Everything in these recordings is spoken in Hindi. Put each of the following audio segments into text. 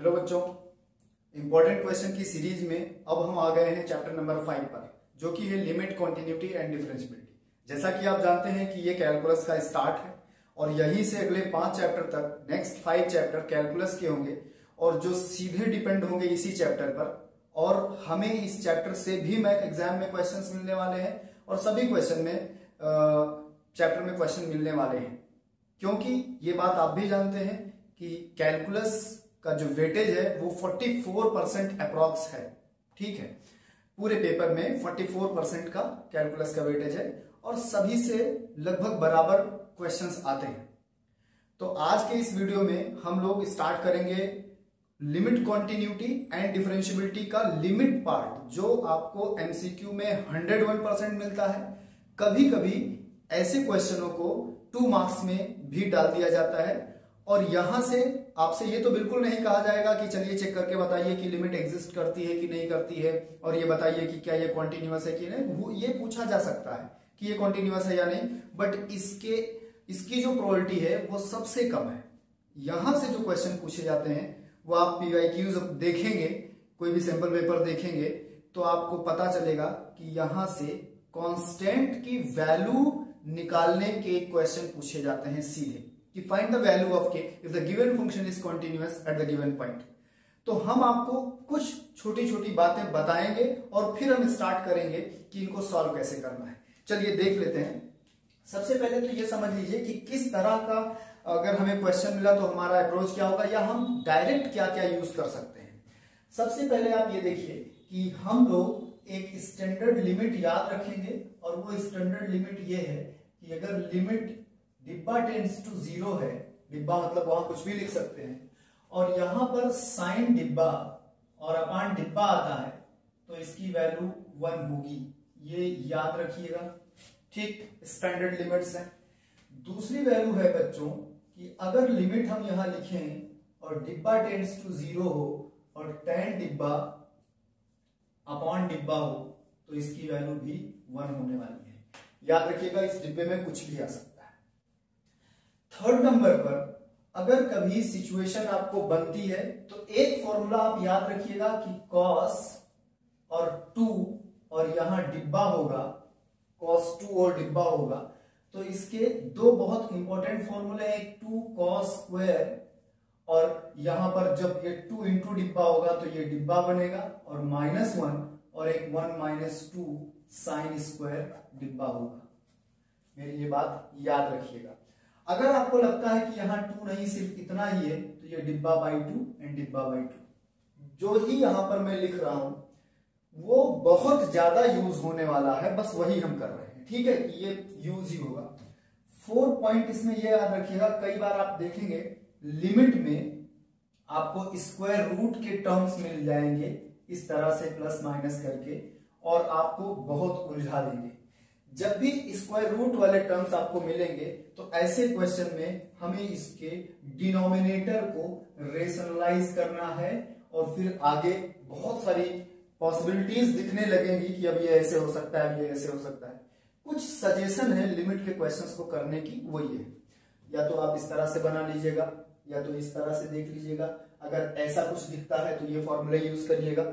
हेलो बच्चों, इंपॉर्टेंट क्वेश्चन की सीरीज में अब हम आ गए हैं चैप्टर नंबर 5 पर, जो कि है लिमिट, कॉन्टिन्यूटी एंड डिफरेंशियबिलिटी। जैसा कि आप जानते हैं कि ये कैलकुलस का स्टार्ट है और यहीं से अगले 5 चैप्टर तक नेक्स्ट 5 चैप्टर कैलकुलस के होंगे और जो सीधे डिपेंड होंगे इसी चैप्टर पर। और हमें इस चैप्टर से भी एग्जाम में क्वेश्चंस मिलने वाले हैं और सभी क्वेश्चन में चैप्टर में क्वेश्चन मिलने वाले हैं, क्योंकि ये बात आप भी जानते हैं कि कैलकुलस का जो वेटेज है वो 44% अप्रॉक्स है। ठीक है, पूरे पेपर में 44% का कैलकुलस का वेटेज है और सभी से लगभग बराबर क्वेश्चंस आते हैं। तो आज के इस वीडियो में हम लोग स्टार्ट करेंगे लिमिट, कॉन्टिन्यूटी एंड डिफरेंशियबिलिटी का लिमिट पार्ट, जो आपको एमसीक्यू में 101% मिलता है। कभी कभी ऐसे क्वेश्चनों को 2 मार्क्स में भी डाल दिया जाता है और यहां से आपसे ये तो बिल्कुल नहीं कहा जाएगा कि चलिए चेक करके बताइए कि लिमिट एग्जिस्ट करती है कि नहीं करती है और ये बताइए कि क्या ये कॉन्टिन्यूअस है कि नहीं। ये पूछा जा सकता है कि ये कॉन्टिन्यूअस है या नहीं, बट इसकी जो प्रोबेबिलिटी है वो सबसे कम है। यहां से जो क्वेश्चन पूछे जाते हैं वो आप पीवाईक्यूज देखेंगे, कोई भी सैंपल पेपर देखेंगे तो आपको पता चलेगा कि यहां से कांस्टेंट की वैल्यू निकालने के क्वेश्चन पूछे जाते हैं सीधे, कि फाइंड द वैल्यू ऑफ के if the given function is continuous at the given point. तो हम आपको कुछ छोटी छोटी बातें बताएंगे और फिर हम स्टार्ट करेंगे कि इनको सॉल्व कैसे करना है। चलिए देख लेते हैं। सबसे पहले तो ये समझ लीजिए कि किस तरह का अगर हमें क्वेश्चन मिला तो हमारा अप्रोच क्या होगा, या हम डायरेक्ट क्या क्या यूज कर सकते हैं। सबसे पहले आप ये देखिए कि हम लोग एक स्टैंडर्ड लिमिट याद रखेंगे और वो स्टैंडर्ड लिमिट ये है कि अगर लिमिट डिब्बा टेंड्स टू 0 है, डिब्बा मतलब वहां कुछ भी लिख सकते हैं, और यहां पर साइन डिब्बा और अपान डिब्बा आता है तो इसकी वैल्यू 1 होगी। ये याद रखिएगा। ठीक, स्टैंडर्ड लिमिट्स हैं। दूसरी वैल्यू है बच्चों कि अगर लिमिट हम यहां लिखें और डिब्बा टेंड्स टू 0 हो और tan डिब्बा अपॉन डिब्बा हो तो इसकी वैल्यू भी 1 होने वाली है। याद रखिएगा, इस डिब्बे में कुछ भी आ सकता है। थर्ड नंबर पर अगर कभी सिचुएशन आपको बनती है तो एक फॉर्मूला आप याद रखिएगा कि cos और 2 और यहां डिब्बा होगा, cos 2 और डिब्बा होगा, तो इसके दो बहुत इंपॉर्टेंट फॉर्मूले हैं। एक 2 cos स्क्वायर और यहां पर जब ये 2 इंटू डिब्बा होगा तो ये डिब्बा बनेगा, और -1 और एक 1 - 2 साइन स्क्वायर डिब्बा होगा। मेरी ये बात याद रखिएगा। अगर आपको लगता है कि यहां 2 नहीं, सिर्फ इतना ही है, तो ये डिब्बा बाई 2 एंड डिब्बा बाई 2 जो ही यहां पर मैं लिख रहा हूं वो बहुत ज्यादा यूज होने वाला है, बस वही हम कर रहे हैं। ठीक है, ये यूज ही होगा। 4 पॉइंट इसमें ये याद रखिएगा, कई बार आप देखेंगे लिमिट में आपको स्क्वायर रूट के टर्म्स मिल जाएंगे इस तरह से प्लस माइनस करके, और आपको बहुत उलझा देंगे। जब भी स्क्वायर रूट वाले टर्म्स आपको मिलेंगे तो ऐसे क्वेश्चन में हमें इसके डिनोमिनेटर को रेशनलाइज करना है और फिर आगे बहुत सारी पॉसिबिलिटीज दिखने लगेंगी कि अब ये ऐसे हो सकता है, अब ये ऐसे हो सकता है। कुछ सजेशन है लिमिट के क्वेश्चंस को करने की, वो ये है, या तो आप इस तरह से बना लीजिएगा या तो इस तरह से देख लीजिएगा। अगर ऐसा कुछ दिखता है तो ये फॉर्मूला यूज करिएगा,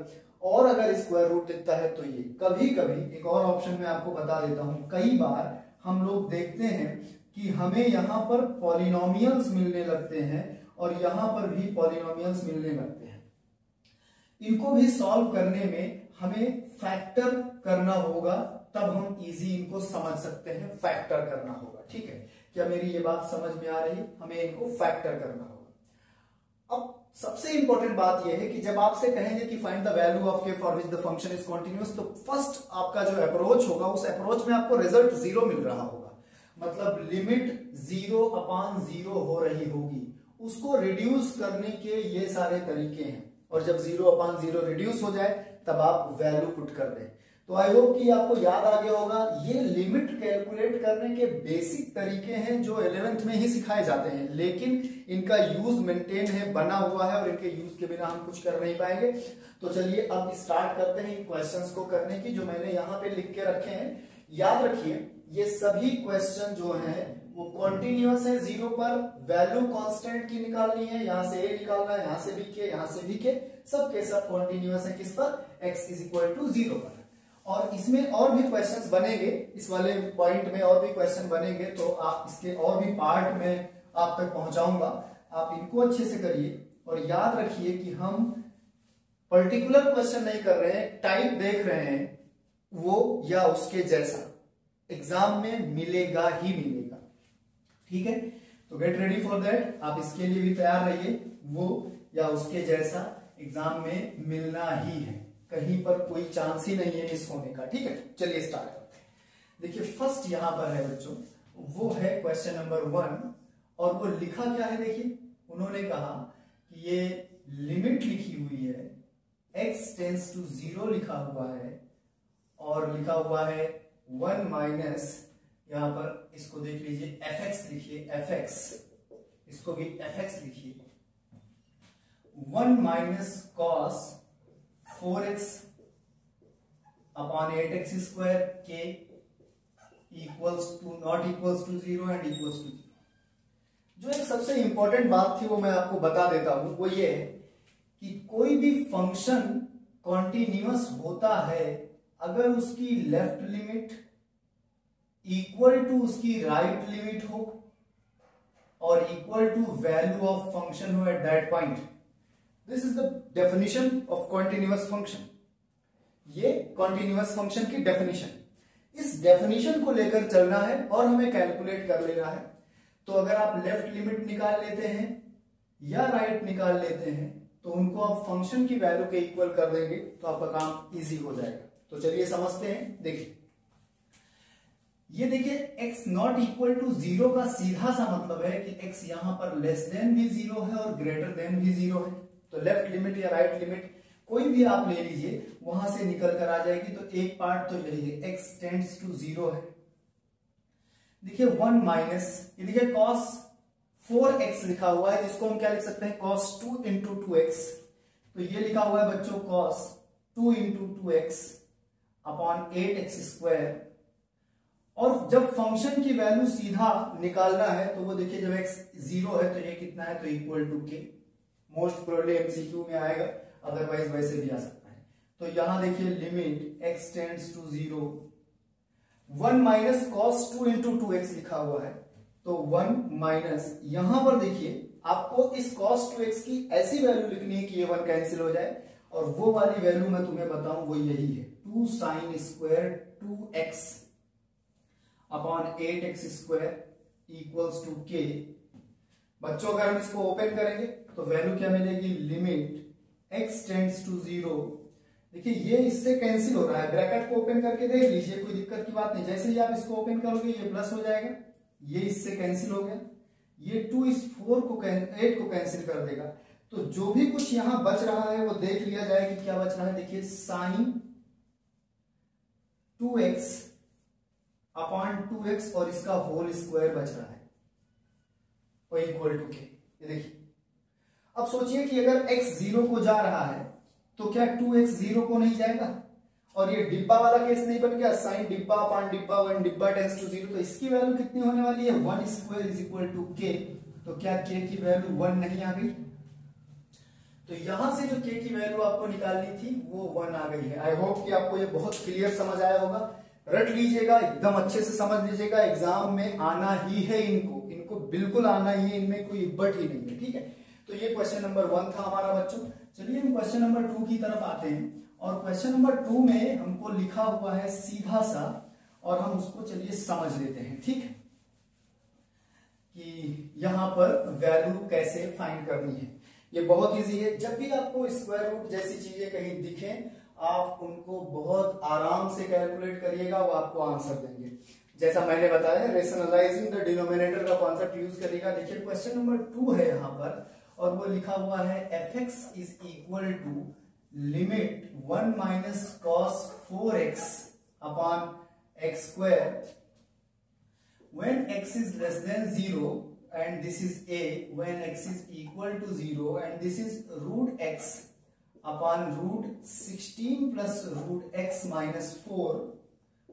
और अगर स्क्वायर रूट दिखता है तो ये। कभी कभी एक और ऑप्शन में आपको बता देता हूं, कई बार हम लोग देखते हैं कि हमें यहां पर पॉलिनोमियल्स मिलने लगते हैं और यहां पर भी पॉलिनोमियल्स मिलने लगते हैं। इनको भी सॉल्व करने में हमें फैक्टर करना होगा, तब हम इजी इनको समझ सकते हैं। फैक्टर करना होगा। ठीक है, क्या मेरी ये बात समझ में आ रही है? हमें इनको फैक्टर करना होगा। अब सबसे इंपॉर्टेंट बात यह है कि जब आपसे कहेंगे कि फाइंड द वैल्यू ऑफ के for which the function is continuous, तो फर्स्ट आपका जो अप्रोच होगा उस अप्रोच में आपको रिजल्ट 0 मिल रहा होगा, मतलब लिमिट 0 अपान 0 हो रही होगी। उसको रिड्यूस करने के ये सारे तरीके हैं, और जब 0 अपान 0 रिड्यूस हो जाए तब आप वैल्यू पुट कर दें। तो आई होप कि आपको याद आ गया होगा। ये लिमिट कैलकुलेट करने के बेसिक तरीके हैं जो 11th में ही सिखाए जाते हैं, लेकिन इनका यूज मेंटेन है, बना हुआ है, और इनके यूज के बिना हम कुछ कर नहीं पाएंगे। तो चलिए अब स्टार्ट करते हैं इन क्वेश्चंस को करने की, जो मैंने यहाँ पे लिख के रखे हैं। याद रखिए, ये सभी क्वेश्चन जो हैं वो कॉन्टिन्यूअस है, 0 पर वैल्यू कांस्टेंट की निकालनी है, यहां से a निकालना है, यहां से भी k, यहां से भी k, सब के सब कॉन्टिन्यूअस है किस पर, x इज इक्वल टू 0 पर। और इसमें और भी क्वेश्चंस बनेंगे, इस वाले पॉइंट में और भी क्वेश्चन बनेंगे, तो आप इसके और भी पार्ट में आप तक पहुंचाऊंगा, आप इनको अच्छे से करिए और याद रखिए कि हम पर्टिकुलर क्वेश्चन नहीं कर रहे हैं, टाइप देख रहे हैं, वो या उसके जैसा एग्जाम में मिलेगा ही मिलेगा, ठीक है। तो गेट रेडी फॉर दैट, आप इसके लिए भी तैयार रहिए, वो या उसके जैसा एग्जाम में मिलना ही है, कहीं पर कोई चांस ही नहीं है मिस होने का, ठीक है। चलिए स्टार्ट करते हैं। देखिए फर्स्ट यहां पर है बच्चों, वो है क्वेश्चन नंबर 1, और वो लिखा क्या है, देखिए उन्होंने कहा कि ये लिमिट लिखी हुई है, x टेंड्स टू 0 लिखा हुआ है, और लिखा हुआ है 1 माइनस, यहां पर इसको देख लीजिए fx लिखिए, fx, इसको भी fx लिखिए, 1 minus cos 4x upon 8x square k equals to not equals to 0 and equals to 0। जो एक सबसे इंपॉर्टेंट बात थी वो मैं आपको बता देता हूं, वो ये है कि कोई भी फंक्शन कॉन्टिन्यूअस होता है अगर उसकी लेफ्ट लिमिट इक्वल टू उसकी राइट लिमिट हो और equal to value of function हो at that point. This is the definition of continuous function, ये कॉन्टिन्यूअस फंक्शन की डेफिनेशन। इस डेफिनेशन को लेकर चलना है और हमें कैलकुलेट कर लेना है। तो अगर आप लेफ्ट लिमिट निकाल लेते हैं या राइट निकाल लेते हैं तो उनको आप फंक्शन की वैल्यू के इक्वल कर देंगे तो आपका काम इजी हो जाएगा। तो चलिए समझते हैं। देखिए ये देखिए x नॉट इक्वल टू 0 का सीधा सा मतलब है कि x यहां पर लेस देन भी 0 है और ग्रेटर देन भी 0 है। तो लेफ्ट लिमिट या राइट लिमिट कोई भी आप ले लीजिए, वहां से निकल कर आ जाएगी। तो एक पार्ट तो यही है, x टेंड्स टू 0 है। देखिए 1 माइनस, ये देखिए cos 4x लिखा हुआ है, जिसको हम क्या लिख सकते हैं, cos 2 इंटू 2x। तो ये लिखा हुआ है बच्चों cos 2 into 2x upon 8x square. और जब फंक्शन की वैल्यू सीधा निकालना है तो वो देखिए जब x 0 है तो ये कितना है, तो equal to k। Most probably MCQ में आएगा, अदरवाइज वैसे भी आ सकता है। तो यहां देखिए limit x tends to 0, 1 minus cos 2 into 2x लिखा हुआ है। तो 1 माइनस, यहां पर देखिए आपको इस cos 2x की ऐसी वैल्यू लिखनी है कि ये 1 कैंसिल हो जाए, और वो वाली वैल्यू मैं तुम्हें बताऊं वो यही है, 2 sine square 2x upon 8x square equals to k। बच्चों अगर हम इसको ओपन करेंगे तो वैल्यू क्या मिलेगी, लिमिट x टेंड्स टू 0। देखिए ये इससे कैंसिल हो रहा है, ब्रैकेट को ओपन करके देख लीजिए, कोई दिक्कत की बात नहीं। जैसे ही आप इसको ओपन करोगे ये प्लस हो जाएगा, ये इससे कैंसिल हो गया, ये 2 इस 4 को 8 को कैंसिल कर देगा। तो जो भी कुछ यहां बच रहा है वो देख लिया जाए कि क्या बच रहा है। देखिए साइन 2x अपॉन 2x और इसका होल स्क्वायर बच रहा है, वो इक्वल टू k। ये देखिए अब सोचिए कि अगर x 0 को जा रहा है तो क्या 2x 0 को नहीं जाएगा, और ये डिब्बा वाला केस नहीं बन गया, साइन डिब्बा अपॉन डिब्बा 1 डिब्बा टेंड्स टू 0। तो इसकी वैल्यू कितनी होने वाली है, 1 square is equal to k। तो क्या k की वैल्यू 1 नहीं आ गई। तो यहां से जो k की वैल्यू आपको निकालनी थी वो 1 आ गई है। आई होप कि आपको ये बहुत क्लियर समझ आया होगा। रट लीजिएगा, एकदम अच्छे से समझ लीजिएगा, एग्जाम में आना ही है, इनको बिल्कुल आना ही है, इनमें कोई इब्बट ही नहीं है, ठीक है। तो ये क्वेश्चन नंबर 1 था हमारा बच्चों। चलिए हम क्वेश्चन नंबर 2 की तरफ आते हैं, और क्वेश्चन नंबर 2 में हमको लिखा हुआ है सीधा सा, और हम उसको चलिए समझ लेते हैं, ठीक है, कि यहां पर वैल्यू कैसे फाइंड करनी है। ये बहुत इजी है। जब भी आपको स्क्वायर रूट जैसी चीजें कहीं दिखें, आप उनको बहुत आराम से कैलकुलेट करिएगा, वो आपको आंसर देंगे। जैसा मैंने बताया, रेशनलाइजिंग द डिनोमिनेटर का कॉन्सेप्ट यूज करिएगा। देखिए क्वेश्चन नंबर 2 है यहां पर, और वो लिखा हुआ है fx is equal to limit 1 minus cos 4x upon x square when x is less than 0 and this is a, when x is equal to 0 and this is root x upon root 16 plus root x minus 4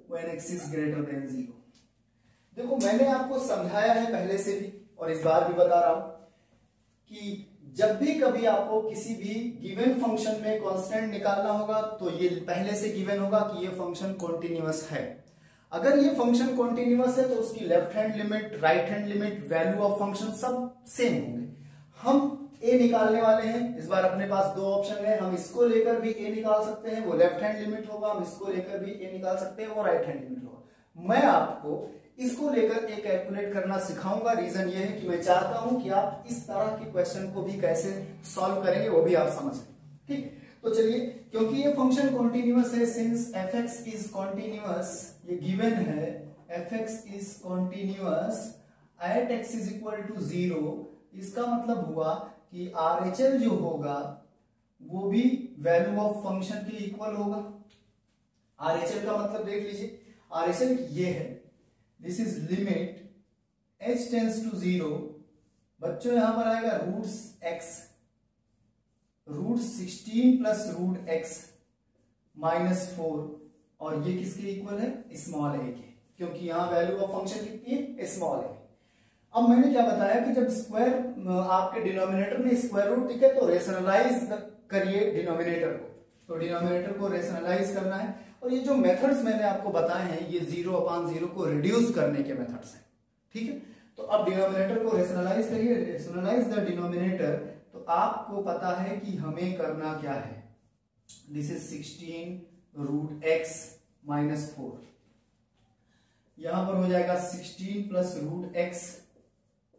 when x is greater than 0. देखो मैंने आपको समझाया है पहले से भी और इस बार भी बता रहा हूं कि जब भी कभी आपको किसी भी गिवन फंक्शन में कांस्टेंट निकालना होगा तो ये पहले से गिवन होगा कि ये फंक्शन कॉन्टिन्यूअस है। अगर ये फंक्शन कॉन्टिन्यूअस है तो उसकी left hand limit, right hand limit, value of function सब सेम होंगे। हम ए निकालने वाले हैं, इस बार अपने पास दो ऑप्शन है, हम इसको लेकर भी ए निकाल सकते हैं, वो लेफ्ट हैंड लिमिट होगा, हम इसको लेकर भी ए निकाल सकते हैं, वो राइट हैंड लिमिट होगा। मैं आपको इसको लेकर ए कैलकुलेट करना सिखाऊंगा। रीजन ये है कि मैं चाहता हूं कि आप इस तरह के क्वेश्चन को भी कैसे सॉल्व करेंगे वो भी आप समझ लें। ठीक, तो चलिए, क्योंकि ये फंक्शन कॉन्टिन्यूअस है, सिंस fx इज कॉन्टिन्यूअस, ये गिवन है fx is continuous at x is equal to 0, इसका मतलब हुआ कि RHL जो होगा वो भी वैल्यू ऑफ फंक्शन के इक्वल होगा। RHL का मतलब देख लीजिए, RHL ये है, this is limit h tends to 0, बच्चों यहां पर आएगा roots x, root 16 plus root x minus 4, और ये किसके इक्वल है, स्मॉल a के, क्योंकि यहां वैल्यू ऑफ फंक्शन कितनी है, स्मॉल a। अब मैंने क्या बताया कि जब स्क्वायर आपके डिनोमिनेटर में स्क्वायर रूट दिखे तो रेशनलाइज करिए डिनोमिनेटर को, तो डिनोमिनेटर को रेशनलाइज करना है। और ये जो मेथड्स मैंने आपको बताए हैं ये 0/0 को रिड्यूस करने के मेथड्स हैं। ठीक है, तो अब डिनोमिनेटर को रेशनलाइज करिए, रेशनलाइज द डिनोमिनेटर, तो आपको पता है कि हमें करना क्या है, this is 16 root x minus 4, यहां पर हो जाएगा 16 प्लस रूट x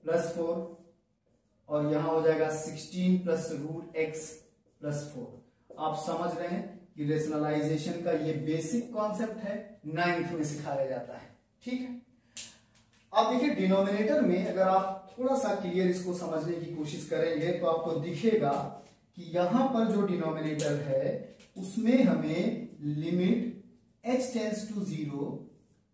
प्लस 4, और यहां हो जाएगा 16 प्लस रूट x प्लस 4। आप समझ रहे हैं कि रेशनलाइजेशन का ये बेसिक कॉन्सेप्ट है, 9th में सिखाया जाता है। ठीक है, अब देखिए डिनोमिनेटर में अगर आप थोड़ा सा क्लियर इसको समझने की कोशिश करेंगे तो आपको दिखेगा कि यहां पर जो डिनोमिनेटर है उसमें हमें limit h tends to 0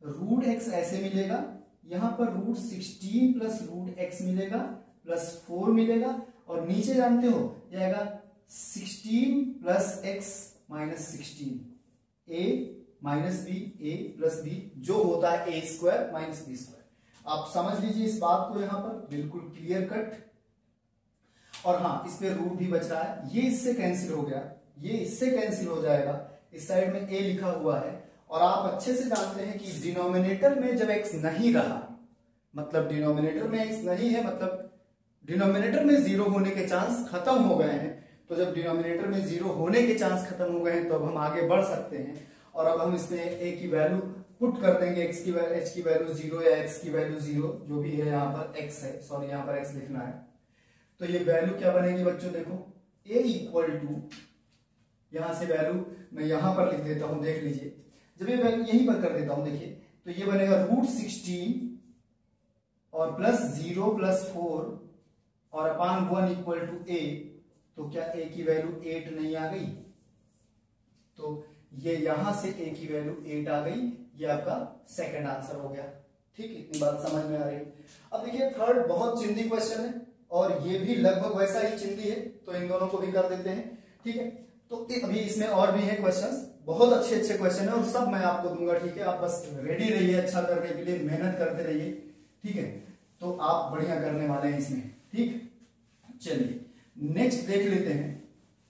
root x ऐसे मिलेगा, यहां पर रूट 16 प्लस रूट x मिलेगा प्लस 4 मिलेगा, और नीचे जानते हो जाएगा 16 plus x minus 16, a minus B, a plus B, जो होता है a square minus B square. आप समझ लीजिए इस बात को यहां पर बिल्कुल क्लियर कट। और हाँ, इस पे रूट भी बच रहा है, ये इससे कैंसिल हो गया, ये इससे कैंसिल हो जाएगा, इस साइड में a लिखा हुआ है। और आप अच्छे से जानते हैं कि डिनोमिनेटर में जब x नहीं रहा, मतलब डिनोमिनेटर में x नहीं है, मतलब डिनोमिनेटर में 0 होने के चांस खत्म हो गए हैं। तो जब डिनोमिनेटर में 0 होने के चांस खत्म हो गए हैं तो अब हम आगे बढ़ सकते हैं, और अब हम इसमें a की वैल्यू पुट कर देंगे, h की वैल्यू 0 या x की वैल्यू 0, जो भी है, यहाँ पर x है, सॉरी यहाँ पर x लिखना है। तो ये वैल्यू क्या बनेगी बच्चों, देखो a इक्वल टू, यहां से वैल्यू मैं यहां पर लिख देता हूं, देख लीजिए, जब ये वैल्यू यहीं पर कर देता हूं, देखिए तो ये बनेगा रूट 16 और प्लस 0 प्लस 4 और अपान 1 इक्वल टू a। तो क्या a की वैल्यू 8 नहीं आ गई, तो ये यहां से a की वैल्यू 8 आ गई, ये आपका सेकंड आंसर हो गया। ठीक है, इतनी बात समझ में आ रही है। अब देखिए थर्ड बहुत चिंदी क्वेश्चन है और ये भी लगभग वैसा ही चिंदी है, तो इन दोनों को भी कर देते हैं। ठीक है, तो अभी इसमें और भी है क्वेश्चंस, बहुत अच्छे अच्छे क्वेश्चन है और सब मैं आपको दूंगा। ठीक है, आप बस रेडी रहिए अच्छा करने के लिए, मेहनत करते रहिए। ठीक है, तो आप बढ़िया करने वाले हैं इसमें। ठीक, चलिए नेक्स्ट देख लेते हैं।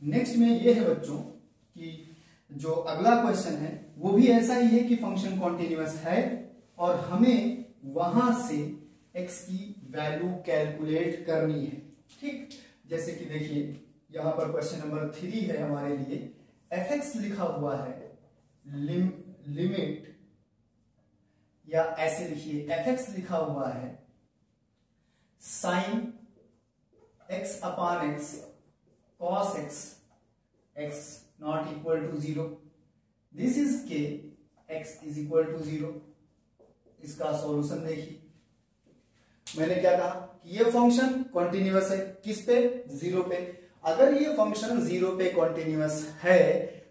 नेक्स्ट में ये है बच्चों कि जो अगला क्वेश्चन है वो भी ऐसा ही है कि फंक्शन कॉन्टिन्यूअस है और हमें वहां से x की वैल्यू कैलकुलेट करनी है। ठीक, जैसे कि देखिए यहां पर क्वेश्चन नंबर 3 है हमारे लिए, fx लिखा हुआ है, लिमिट, या ऐसे लिखिए fx लिखा हुआ है sine x upon x cos x, x not equal to 0, this is k, x is equal to 0। इसका सॉल्यूशन देखिए, मैंने क्या कहा कि ये फंक्शन कॉन्टिन्यूअस है, किस पे, 0 पे। अगर ये फंक्शन 0 पे कॉन्टिन्यूअस है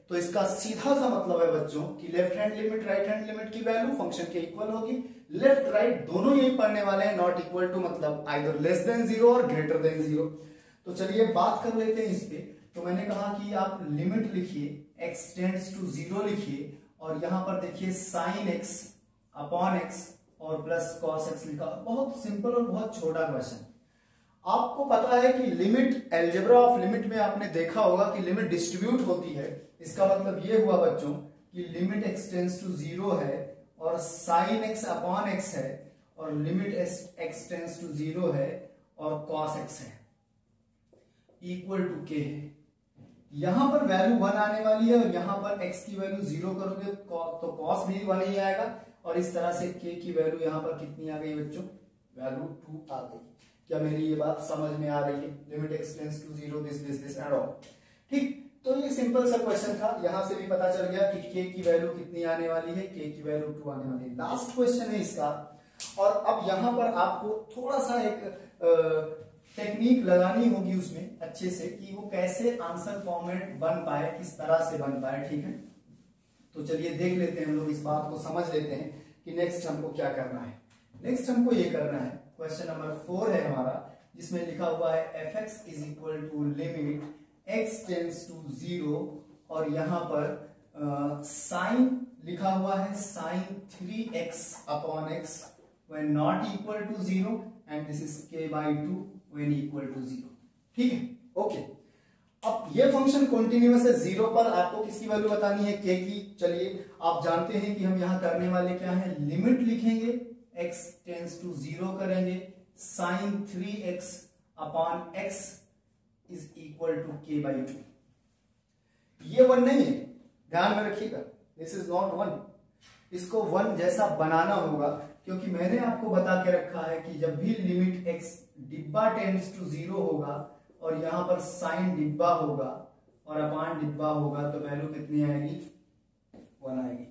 तो इसका सीधा सा मतलब है बच्चों कि left hand limit right hand limit की वैल्यू फंक्शन के इक्वल होगी। लेफ्ट राइट दोनों यही पढ़ने वाले हैं, नॉट इक्वल टू मतलब आइदर लेस देन 0 और ग्रेटर देन 0। तो चलिए बात कर लेते हैं इस पे। तो मैंने कहा कि आप लिमिट लिखिए, x टेंड्स टू 0 लिखिए, और यहां पर देखिए साइन x अपॉन x और प्लस cos x लिखा। बहुत सिंपल और बहुत छोटा क्वेश्चन। आपको पता है कि लिमिट, अलजेब्रा ऑफ लिमिट में आपने देखा होगा कि लिमिट डिस्ट्रीब्यूट होती है। इसका मतलब ये हुआ बच्चों कि लिमिट x टेंड्स टू 0 है और sin x अपॉन x है, और लिमिट x टेंड्स टू 0 है और cos x है, इक्वल टू k है। यहां पर वैल्यू 1 आने वाली है और यहां पर x की वैल्यू 0 करोगे तो cos भी 1 ही आएगा, और इस तरह से k की वैल्यू यहां पर कितनी आ गई बच्चों? वैल्यू 2 आ गई। क्या मेरी ये बात समझ में आ रही है? Limit x tends to 0 this and all. ठीक, तो ये सिंपल सा क्वेश्चन था। यहां से भी पता चल गया कि k की वैल्यू कितनी आने वाली है, k की वैल्यू 2 आने वाली है। लास्ट क्वेश्चन है इसका, और अब यहां पर आपको थोड़ा सा एक टेक्निक लगानी होगी उसमें अच्छे से, कि वो कैसे आंसर फॉर्मेट बन पाए, किस तरह से बन पाए। ठीक है, तो चलिए देख लेते हैं, हम लोग इस बात को समझ लेते हैं कि नेक्स्ट हमको क्या करना है। नेक्स्ट हमको ये करना है, क्वेश्चन नंबर 4 है हमारा, जिसमें लिखा हुआ है fx is equal to limit x tends to 0, और यहां पर साइन लिखा हुआ है sin 3x upon x when not equal to 0, and this is k by 2 when equal to 0। ठीक है, ओके। अब ये फंक्शन कॉन्टिन्यूअस है, 0 पर आपको किसकी वैल्यू बतानी है? k की। चलिए आप जानते हैं कि हम यहां करने वाले क्या है, लिमिट लिखेंगे, x टेंड्स टू 0 करेंगे, sin 3x upon x is equal to k by 2। ये 1 नहीं है, ध्यान में रखिएगा, दिस इज नॉट 1। इसको 1 जैसा बनाना होगा, क्योंकि मैंने आपको बता के रखा है कि जब भी लिमिट x डिब्बा टेंड्स टू 0 होगा और यहां पर साइन डिब्बा होगा और अपान डिब्बा होगा, तो वैल्यू कितनी आएगी? 1 आएगी।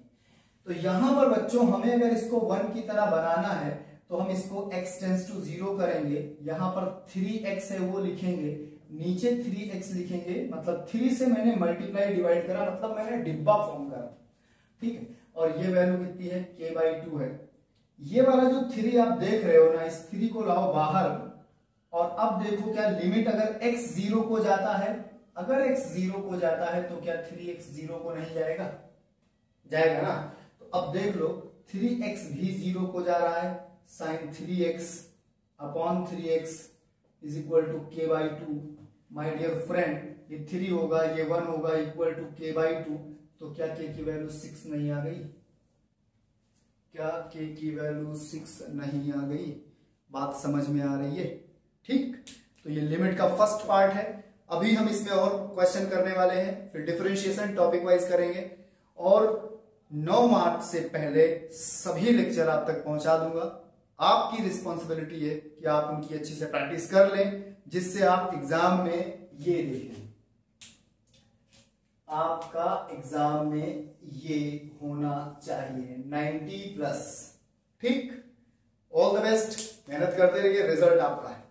तो यहां पर बच्चों हमें अगर इसको 1 की तरह बनाना है तो हम इसको x टेंड्स टू 0 करेंगे, यहां पर 3x है वो लिखेंगे, नीचे 3x लिखेंगे, मतलब 3 से मैंने मल्टीप्लाई डिवाइड करा, मतलब मैंने डिब्बा फॉर्म करा। ठीक है, और ये वैल्यू कितनी है? k by 2 है। ये वाला जो 3 आप देख रहे हो ना, इस 3 को लाओ बाहर, और अब देखो क्या लिमिट अगर x 0 को जाता है, अगर x 0 को जाता है तो क्या 3x 0 को नहीं जाएगा? जाएगा ना। तो अब देख लो 3x भी 0 को जा रहा है, sin 3x upon 3x is equal to k by 2। My dear friend, ये 3 होगा, ये 1 होगा, इक्वल टू k by 2। तो क्या k की वैल्यू 6 नहीं आ गई? क्या k की वैल्यू 6 नहीं आ गई? बात समझ में आ रही है? ठीक, तो ये लिमिट का फर्स्ट पार्ट है। अभी हम इसमें और क्वेश्चन करने वाले हैं, फिर डिफरेंशिएशन टॉपिक वाइज करेंगे, और 9 मार्च से पहले सभी लेक्चर आप तक पहुंचा दूंगा। आपकी रिस्पॉन्सिबिलिटी है कि आप उनकी अच्छी से प्रैक्टिस कर लें, जिससे आप एग्जाम में ये देखें, आपका एग्जाम में ये होना चाहिए 90+। ठीक, ऑल द बेस्ट, मेहनत करते रहिए, रिजल्ट आपका है।